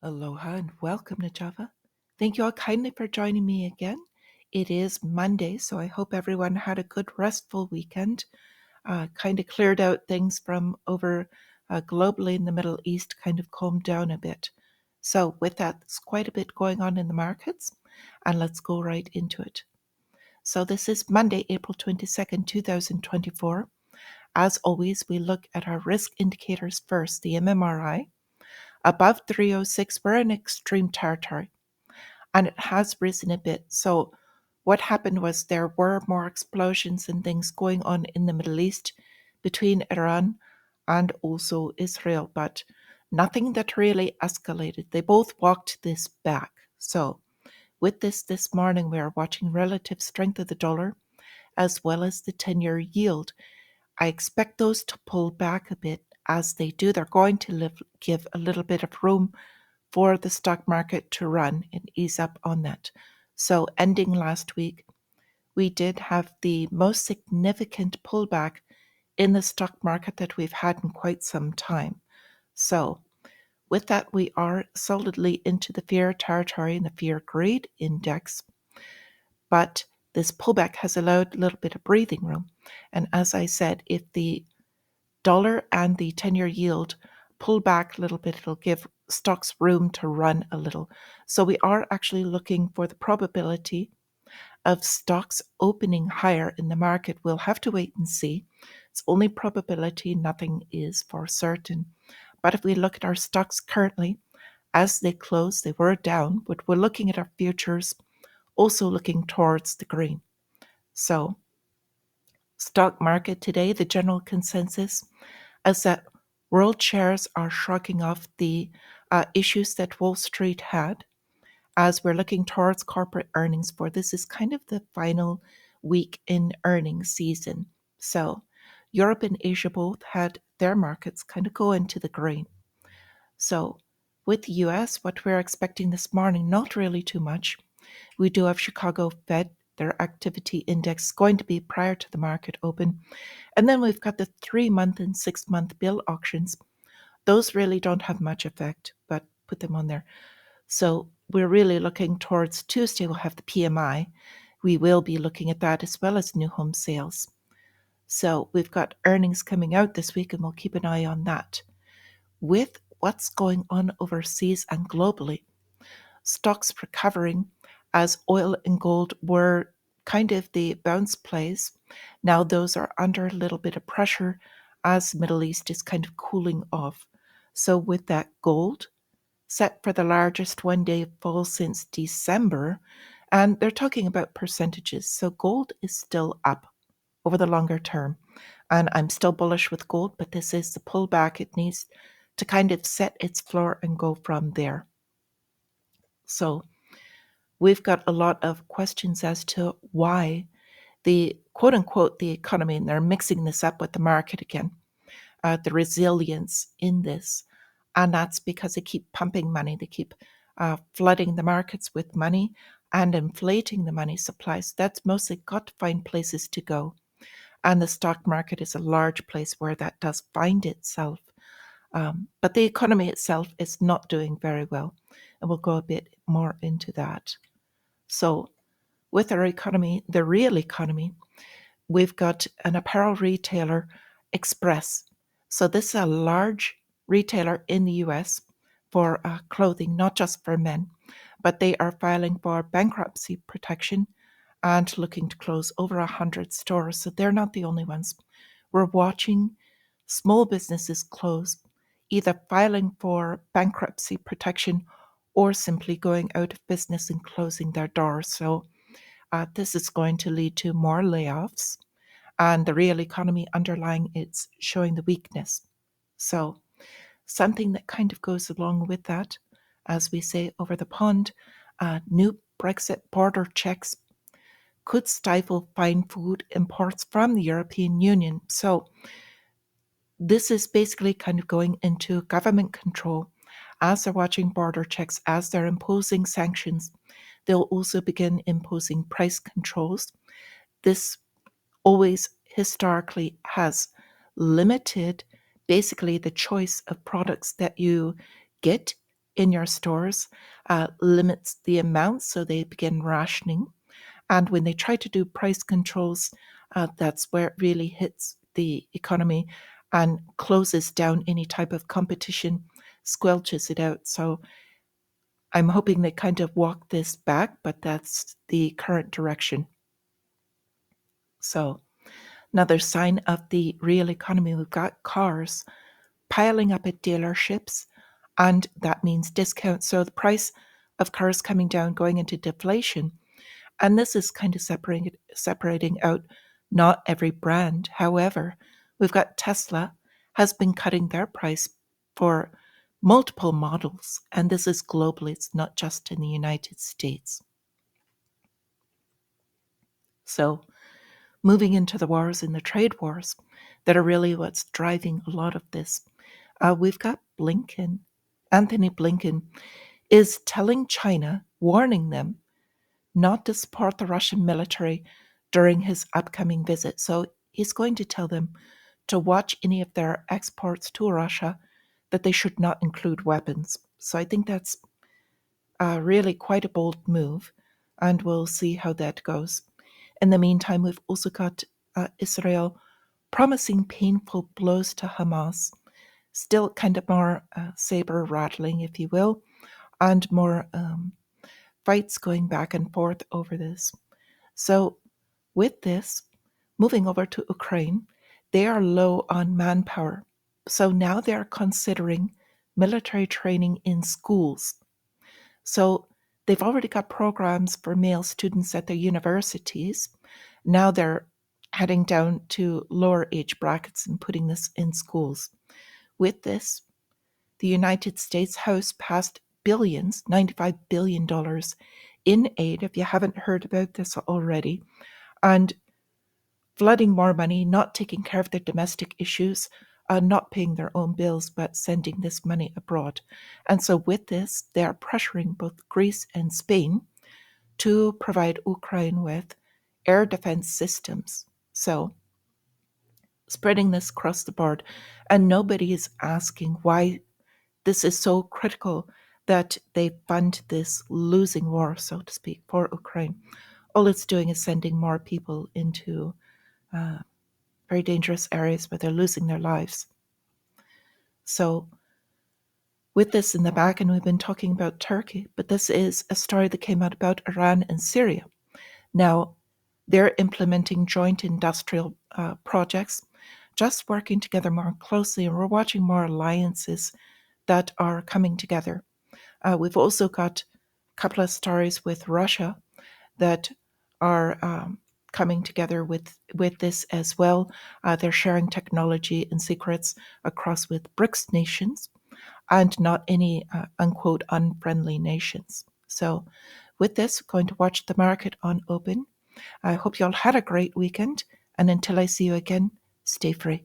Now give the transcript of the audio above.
Aloha and welcome to Java. Thank you all kindly for joining me again. It is Monday, so I hope everyone had a good, restful weekend. Kind of cleared out things from over globally in the Middle East, kind of calmed down a bit. So, with that, there's quite a bit going on in the markets, and let's go right into it. So, this is Monday, April 22nd, 2024. As always, we look at our risk indicators first, the MMRI. Above 306, we're in extreme territory, and it has risen a bit. So, what happened was there were more explosions and things going on in the Middle East between Iran and also Israel, but nothing that really escalated. They both walked this back. So, with this morning, we are watching relative strength of the dollar as well as the 10-year yield. I expect those to pull back a bit. As they do, they're going to give a little bit of room for the stock market to run and ease up on that. So, ending last week, we did have the most significant pullback in the stock market that we've had in quite some time. So, with that, we are solidly into the fear territory in the fear greed index. But this pullback has allowed a little bit of breathing room. And as I said, if the dollar and the 10-year yield pull back a little bit, it'll give stocks room to run a little. So we are actually looking for the probability of stocks opening higher in the market. We'll have to wait and see. It's only probability, nothing is for certain. But if we look at our stocks currently, as they close, they were down, but we're looking at our futures also looking towards the green. So, stock market today, the general consensus is that world shares are shrugging off the issues that Wall Street had as we're looking towards corporate earnings for this is kind of the final week in earnings season. So Europe and Asia both had their markets kind of go into the green. So with the US, what we're expecting this morning, not really too much. We do have Chicago Fed, their activity index going to be prior to the market open. And then we've got the 3-month and 6-month bill auctions. Those really don't have much effect, but put them on there. So we're really looking towards Tuesday, we'll have the PMI. We will be looking at that as well as new home sales. So we've got earnings coming out this week, and we'll keep an eye on that. With what's going on overseas and globally, stocks recovering as oil and gold were kind of the bounce plays. Now those are under a little bit of pressure as the Middle East is kind of cooling off. So with that, gold set for the largest one-day fall since December, and they're talking about percentages. So gold is still up over the longer term, and I'm still bullish with gold, but this is the pullback. It needs to kind of set its floor and go from there. So we've got a lot of questions as to why the quote unquote the economy, and they're mixing this up with the market again, the resilience in this. And that's because they keep pumping money, they keep flooding the markets with money and inflating the money supply. So that's mostly got to find places to go. And the stock market is a large place where that does find itself. But the economy itself is not doing very well. And we'll go a bit more into that. So, with our economy, the real economy, we've got an apparel retailer, Express. So, this is a large retailer in the US for clothing, not just for men, but they are filing for bankruptcy protection and looking to close over 100 stores. So, they're not the only ones. We're watching small businesses close, either filing for bankruptcy protection or simply going out of business and closing their doors. So this is going to lead to more layoffs, and the real economy underlying it's showing the weakness. So something that kind of goes along with that, as we say over the pond, new Brexit border checks could stifle fine food imports from the European Union. So this is basically kind of going into government control. As they're watching border checks, as they're imposing sanctions, they'll also begin imposing price controls. This always historically has limited basically the choice of products that you get in your stores limits the amount, so they begin rationing. And when they try to do price controls, that's where it really hits the economy and closes down any type of competition, squelches it out. So I'm hoping they kind of walk this back, but that's the current direction. So another sign of the real economy, we've got cars piling up at dealerships, and that means discounts. So the price of cars coming down, going into deflation. And this is kind of separating out not every brand. However, we've got Tesla has been cutting their price for multiple models, and this is globally. It's not just in the United States. So moving into the wars and the trade wars that are really what's driving a lot of this. We've got Blinken. Anthony Blinken is telling China, warning them not to support the Russian military during his upcoming visit. So he's going to tell them to watch any of their exports to Russia, that they should not include weapons. So I think that's really quite a bold move, and we'll see how that goes. In the meantime, we've also got Israel promising painful blows to Hamas, still kind of more saber rattling, if you will, and more fights going back and forth over this. So, with this, moving over to Ukraine, they are low on manpower. So now they're considering military training in schools. So they've already got programs for male students at their universities. Now they're heading down to lower age brackets and putting this in schools. With this, the United States House passed billions, $95 billion in aid, if you haven't heard about this already, and flooding more money, not taking care of their domestic issues, not paying their own bills, but sending this money abroad. And so with this, they are pressuring both Greece and Spain to provide Ukraine with air defense systems. So spreading this across the board. And nobody is asking why this is so critical that they fund this losing war, so to speak, for Ukraine. All it's doing is sending more people into very dangerous areas where they're losing their lives. So, with this in the back, and we've been talking about Turkey, but this is a story that came out about Iran and Syria. Now, they're implementing joint industrial projects, just working together more closely, and we're watching more alliances that are coming together. We've also got a couple of stories with Russia that are coming together with this as well. They're sharing technology and secrets across with BRICS nations and not any unquote unfriendly nations. So with this, going to watch the market on open. I hope you all had a great weekend, and until I see you again, stay free.